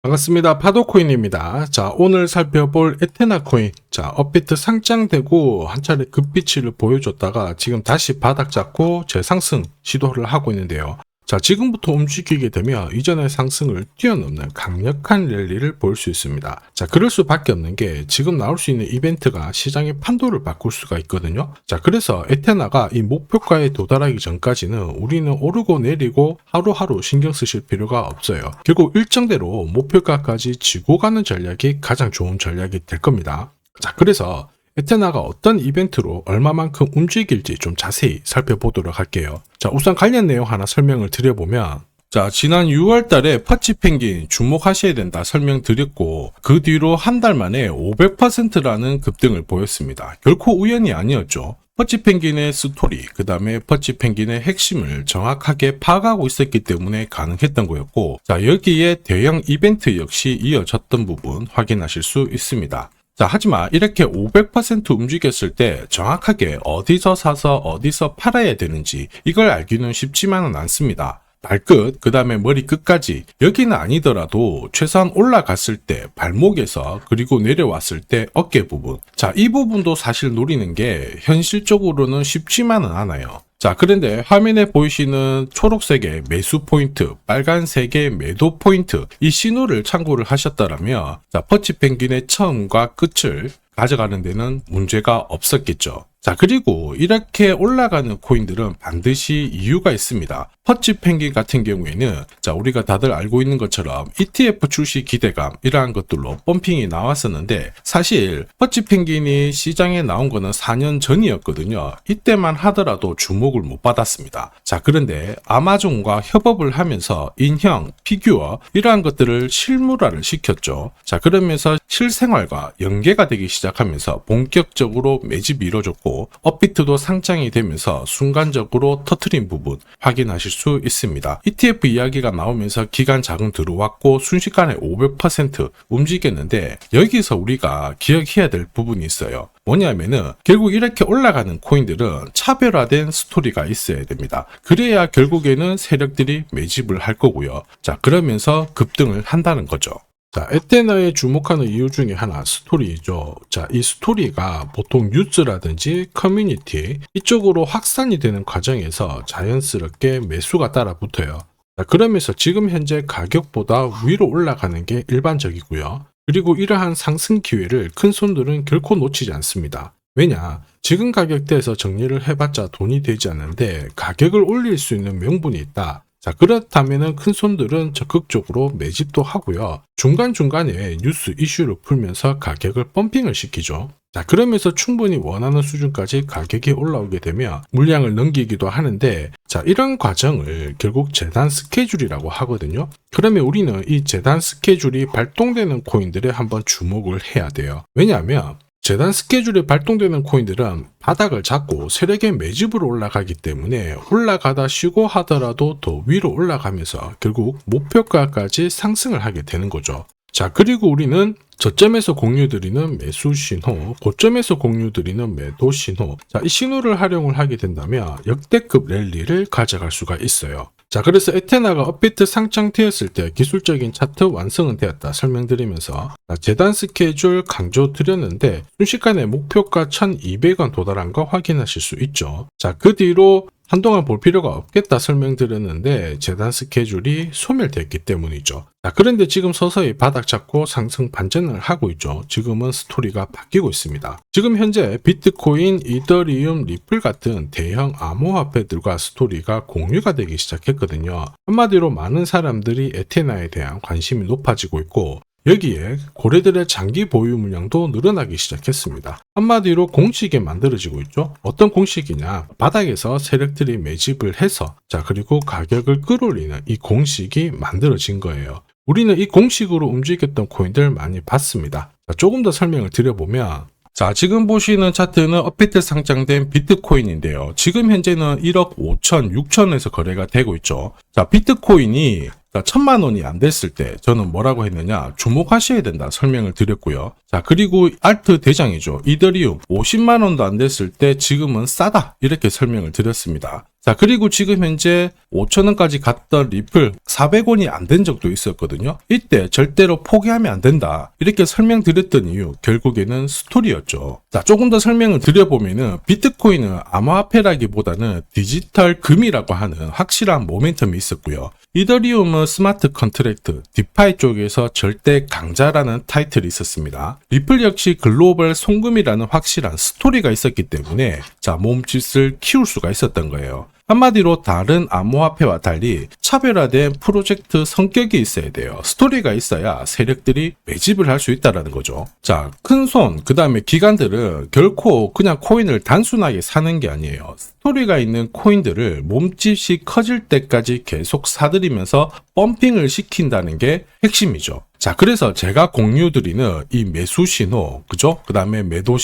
반갑습니다. 파도코인입니다. 자, 오늘 살펴볼 에테나 코인. 자, 업비트 상장되고 한 차례 급비치를 보여줬다가 지금 다시 바닥 잡고 재상승 시도를 하고 있는데요. 자, 지금부터 움직이게 되면 이전의 상승을 뛰어넘는 강력한 랠리를 볼 수 있습니다. 자, 그럴 수밖에 없는 게 지금 나올 수 있는 이벤트가 시장의 판도를 바꿀 수가 있거든요. 자, 그래서 에테나가 이 목표가에 도달하기 전까지는 우리는 오르고 내리고 하루하루 신경 쓰실 필요가 없어요. 결국 일정대로 목표가까지 지고 가는 전략이 가장 좋은 전략이 될 겁니다. 자, 그래서 에테나가 어떤 이벤트로 얼마만큼 움직일지 좀 자세히 살펴보도록 할게요. 자, 우선 관련 내용 하나 설명을 드려보면, 자, 지난 6월 달에 퍼치펭귄 주목하셔야 된다 설명드렸고, 그 뒤로 한 달 만에 500%라는 급등을 보였습니다. 결코 우연이 아니었죠. 퍼치펭귄의 스토리, 그 다음에 퍼치펭귄의 핵심을 정확하게 파악하고 있었기 때문에 가능했던 거였고, 자, 여기에 대형 이벤트 역시 이어졌던 부분 확인하실 수 있습니다. 자, 하지만 이렇게 500% 움직였을 때 정확하게 어디서 사서 어디서 팔아야 되는지 이걸 알기는 쉽지만은 않습니다. 발끝, 그 다음에 머리 끝까지 여기는 아니더라도 최소한 올라갔을 때 발목에서 그리고 내려왔을 때 어깨 부분, 자, 이 부분도 사실 노리는 게 현실적으로는 쉽지만은 않아요. 자, 그런데 화면에 보이시는 초록색의 매수 포인트, 빨간색의 매도 포인트, 이 신호를 참고를 하셨다면, 자, 퍼치펭귄의 처음과 끝을 가져가는 데는 문제가 없었겠죠. 자, 그리고 이렇게 올라가는 코인들은 반드시 이유가 있습니다. 퍼치펭귄 같은 경우에는, 자, 우리가 다들 알고 있는 것처럼 ETF 출시 기대감, 이러한 것들로 펌핑이 나왔었는데, 사실 퍼치펭귄이 시장에 나온 거는 4년 전이었거든요. 이때만 하더라도 주목을 못 받았습니다. 자, 그런데 아마존과 협업을 하면서 인형, 피규어, 이러한 것들을 실물화를 시켰죠. 자, 그러면서 실생활과 연계가 되기 시작하면서 본격적으로 매집이 이루어졌고, 업비트도 상장이 되면서 순간적으로 터트린 부분 확인하실 수 있습니다. ETF 이야기가 나오면서 기간 자금 들어왔고 순식간에 500% 움직였는데, 여기서 우리가 기억해야 될 부분이 있어요. 뭐냐면은 결국 이렇게 올라가는 코인들은 차별화된 스토리가 있어야 됩니다. 그래야 결국에는 세력들이 매집을 할 거고요. 자, 그러면서 급등을 한다는 거죠. 자, 에테나에 주목하는 이유 중에 하나 스토리죠. 자, 이 스토리가 보통 뉴스라든지 커뮤니티 이쪽으로 확산이 되는 과정에서 자연스럽게 매수가 따라 붙어요. 자, 그러면서 지금 현재 가격보다 위로 올라가는 게 일반적이고요. 그리고 이러한 상승 기회를 큰 손들은 결코 놓치지 않습니다. 왜냐? 지금 가격대에서 정리를 해봤자 돈이 되지 않는데 가격을 올릴 수 있는 명분이 있다. 자, 그렇다면은 큰 손들은 적극적으로 매집도 하고요. 중간중간에 뉴스 이슈를 풀면서 가격을 펌핑을 시키죠. 자, 그러면서 충분히 원하는 수준까지 가격이 올라오게 되면 물량을 넘기기도 하는데, 자, 이런 과정을 결국 재단 스케줄이라고 하거든요. 그러면 우리는 이 재단 스케줄이 발동되는 코인들에 한번 주목을 해야 돼요. 왜냐하면 재단 스케줄이 발동되는 코인들은 바닥을 잡고 세력의 매집으로 올라가기 때문에 올라가다 쉬고 하더라도 더 위로 올라가면서 결국 목표가까지 상승을 하게 되는 거죠. 자, 그리고 우리는 저점에서 공유드리는 매수 신호, 고점에서 공유드리는 매도 신호, 자, 이 신호를 활용을 하게 된다면 역대급 랠리를 가져갈 수가 있어요. 자, 그래서 에테나가 업비트 상장되었을 때 기술적인 차트 완성은 되었다 설명드리면서, 재단 스케줄 강조 드렸는데 순식간에 목표가 1200원 도달한 거 확인하실 수 있죠. 자, 그 뒤로 한동안 볼 필요가 없겠다 설명드렸는데 재단 스케줄이 소멸됐기 때문이죠. 자, 그런데 지금 서서히 바닥 잡고 상승 반전을 하고 있죠. 지금은 스토리가 바뀌고 있습니다. 지금 현재 비트코인, 이더리움, 리플 같은 대형 암호화폐들과 스토리가 공유가 되기 시작했거든요. 한마디로 많은 사람들이 에테나에 대한 관심이 높아지고 있고, 여기에 고래들의 장기 보유 물량도 늘어나기 시작했습니다. 한마디로 공식이 만들어지고 있죠. 어떤 공식이냐? 바닥에서 세력들이 매집을 해서, 자, 그리고 가격을 끌어올리는 이 공식이 만들어진 거예요. 우리는 이 공식으로 움직였던 코인들 많이 봤습니다. 자, 조금 더 설명을 드려보면, 자, 지금 보시는 차트는 업비트 상장된 비트코인인데요. 지금 현재는 1억 5천, 6천에서 거래가 되고 있죠. 자, 비트코인이 1000만 원이 안 됐을 때 저는 뭐라고 했느냐, 주목하셔야 된다 설명을 드렸고요. 자, 그리고 알트 대장이죠. 이더리움 50만 원도 안 됐을 때 지금은 싸다 이렇게 설명을 드렸습니다. 자, 그리고 지금 현재 5,000원까지 갔던 리플 400원이 안 된 적도 있었거든요. 이때 절대로 포기하면 안 된다. 이렇게 설명드렸던 이유, 결국에는 스토리였죠. 자, 조금 더 설명을 드려보면은 비트코인은 암호화폐라기보다는 디지털 금이라고 하는 확실한 모멘텀이 있었고요. 이더리움은 스마트 컨트랙트, 디파이 쪽에서 절대 강자라는 타이틀이 있었습니다. 리플 역시 글로벌 송금이라는 확실한 스토리가 있었기 때문에 자, 몸짓을 키울 수가 있었던 거예요. 한마디로 다른 암호화폐와 달리 차별화된 프로젝트 성격이 있어야 돼요. 스토리가 있어야 세력들이 매집을 할 수 있다는 거죠. 자, 큰손, 그 다음에 기관들은 결코 그냥 코인을 단순하게 사는 게 아니에요. 스토리가 있는 코인들을 몸집이 커질 때까지 계속 사들이면서 펌핑을 시킨다는 게 핵심이죠. 자, 그래서 제가 공유드리는 이 매수 신호, 그죠? 그 다음에 매도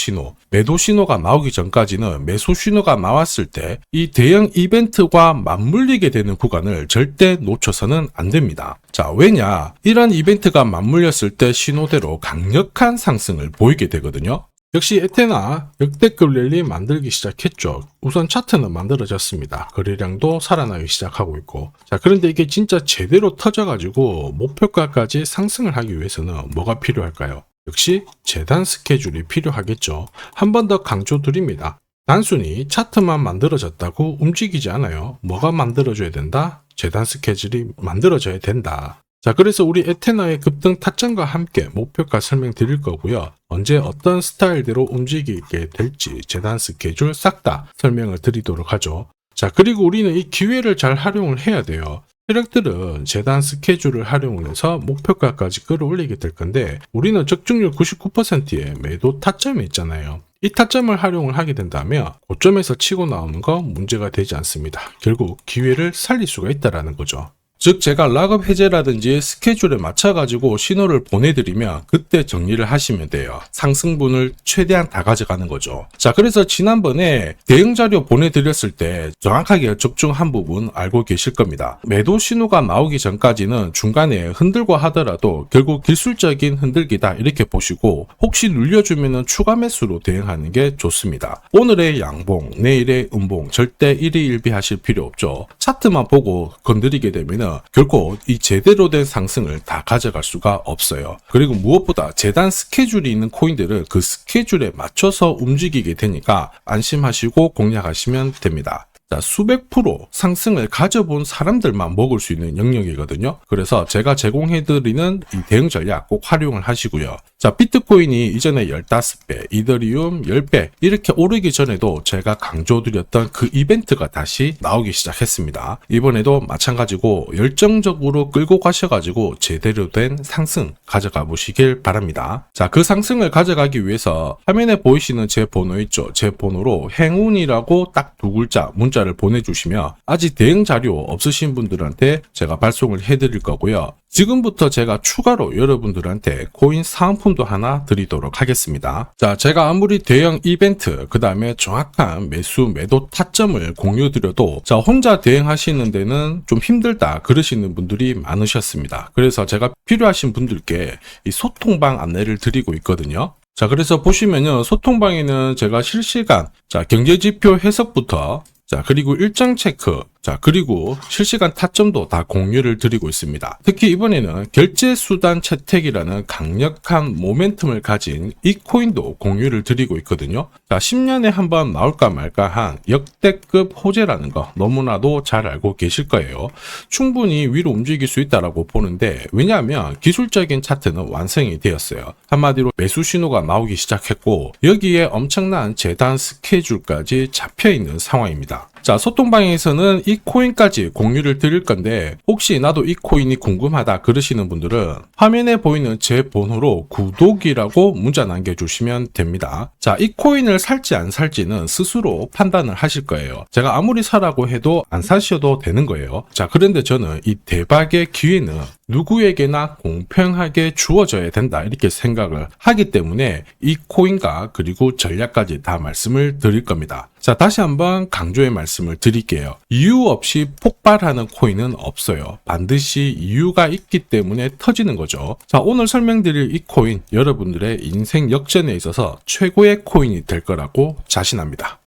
신호가 나오기 전까지는 매수 신호가 나왔을 때 이 대형 이벤트와 맞물리게 되는 구간을 절대 놓쳐서는 안 됩니다. 자, 왜냐? 이런 이벤트가 맞물렸을 때 신호대로 강력한 상승을 보이게 되거든요. 역시 에테나 역대급 랠리 만들기 시작했죠. 우선 차트는 만들어졌습니다. 거래량도 살아나기 시작하고 있고. 자, 그런데 이게 진짜 제대로 터져가지고 목표가까지 상승을 하기 위해서는 뭐가 필요할까요? 역시 재단 스케줄이 필요하겠죠. 한 번 더 강조드립니다. 단순히 차트만 만들어졌다고 움직이지 않아요. 뭐가 만들어져야 된다? 재단 스케줄이 만들어져야 된다. 자, 그래서 우리 에테나의 급등 타점과 함께 목표가 설명드릴 거고요. 언제 어떤 스타일대로 움직이게 될지 재단 스케줄 싹 다 설명을 드리도록 하죠. 자, 그리고 우리는 이 기회를 잘 활용을 해야 돼요. 세력들은 재단 스케줄을 활용을 해서 목표가까지 끌어올리게 될 건데 우리는 적중률 99%의 매도 타점이 있잖아요. 이 타점을 활용을 하게 된다면 고점에서 치고 나오는 거 문제가 되지 않습니다. 결국 기회를 살릴 수가 있다는 거죠. 즉 제가 락업 해제라든지 스케줄에 맞춰가지고 신호를 보내드리면 그때 정리를 하시면 돼요. 상승분을 최대한 다 가져가는 거죠. 자, 그래서 지난번에 대응 자료 보내드렸을 때 정확하게 적중한 부분 알고 계실 겁니다. 매도 신호가 나오기 전까지는 중간에 흔들고 하더라도 결국 기술적인 흔들기다 이렇게 보시고 혹시 눌려주면 추가 매수로 대응하는 게 좋습니다. 오늘의 양봉, 내일의 음봉 절대 일희일비하실 필요 없죠. 차트만 보고 건드리게 되면 결코 이 제대로 된 상승을 다 가져갈 수가 없어요. 그리고 무엇보다 재단 스케줄이 있는 코인들은 그 스케줄에 맞춰서 움직이게 되니까 안심하시고 공략하시면 됩니다. 자, 수백 프로 상승을 가져본 사람들만 먹을 수 있는 영역이거든요. 그래서 제가 제공해드리는 이 대응 전략 꼭 활용을 하시고요. 자, 비트코인이 이전에 15배, 이더리움 10배 이렇게 오르기 전에도 제가 강조드렸던 그 이벤트가 다시 나오기 시작했습니다. 이번에도 마찬가지고 열정적으로 끌고 가셔가지고 제대로 된 상승 가져가 보시길 바랍니다. 자, 그 상승을 가져가기 위해서 화면에 보이시는 제 번호 있죠? 제 번호로 행운이라고 딱 두 글자 문자를 보내주시면 아직 대응 자료 없으신 분들한테 제가 발송을 해드릴 거고요. 지금부터 제가 추가로 여러분들한테 코인 사은품도 하나 드리도록 하겠습니다. 자, 제가 아무리 대형 이벤트, 그 다음에 정확한 매수, 매도 타점을 공유드려도 자, 혼자 대응하시는 데는 좀 힘들다 그러시는 분들이 많으셨습니다. 그래서 제가 필요하신 분들께 이 소통방 안내를 드리고 있거든요. 자, 그래서 보시면요. 소통방에는 제가 실시간 경제지표 해석부터 그리고 일정 체크, 그리고 실시간 타점도 다 공유를 드리고 있습니다. 특히 이번에는 결제수단 채택이라는 강력한 모멘텀을 가진 이 코인도 공유를 드리고 있거든요. 10년에 한 번 나올까 말까 한 역대급 호재라는 거 너무나도 잘 알고 계실 거예요. 충분히 위로 움직일 수 있다고 보는데 왜냐하면 기술적인 차트는 완성이 되었어요. 한마디로 매수 신호가 나오기 시작했고 여기에 엄청난 재단 스케줄까지 잡혀있는 상황입니다. 자, 소통방에서는 이 코인까지 공유를 드릴 건데 혹시 나도 이 코인이 궁금하다 그러시는 분들은 화면에 보이는 제 번호로 구독이라고 문자 남겨주시면 됩니다. 자, 이 코인을 살지 안 살지는 스스로 판단을 하실 거예요. 제가 아무리 사라고 해도 안 사셔도 되는 거예요. 자, 그런데 저는 이 대박의 기회는 누구에게나 공평하게 주어져야 된다 이렇게 생각을 하기 때문에 이 코인과 그리고 전략까지 다 말씀을 드릴 겁니다. 자, 다시 한번 강조의 말씀을 드릴게요. 이유 없이 폭발하는 코인은 없어요. 반드시 이유가 있기 때문에 터지는 거죠. 자, 오늘 설명드릴 이 코인 여러분들의 인생 역전에 있어서 최고의 코인이 될 거라고 자신합니다.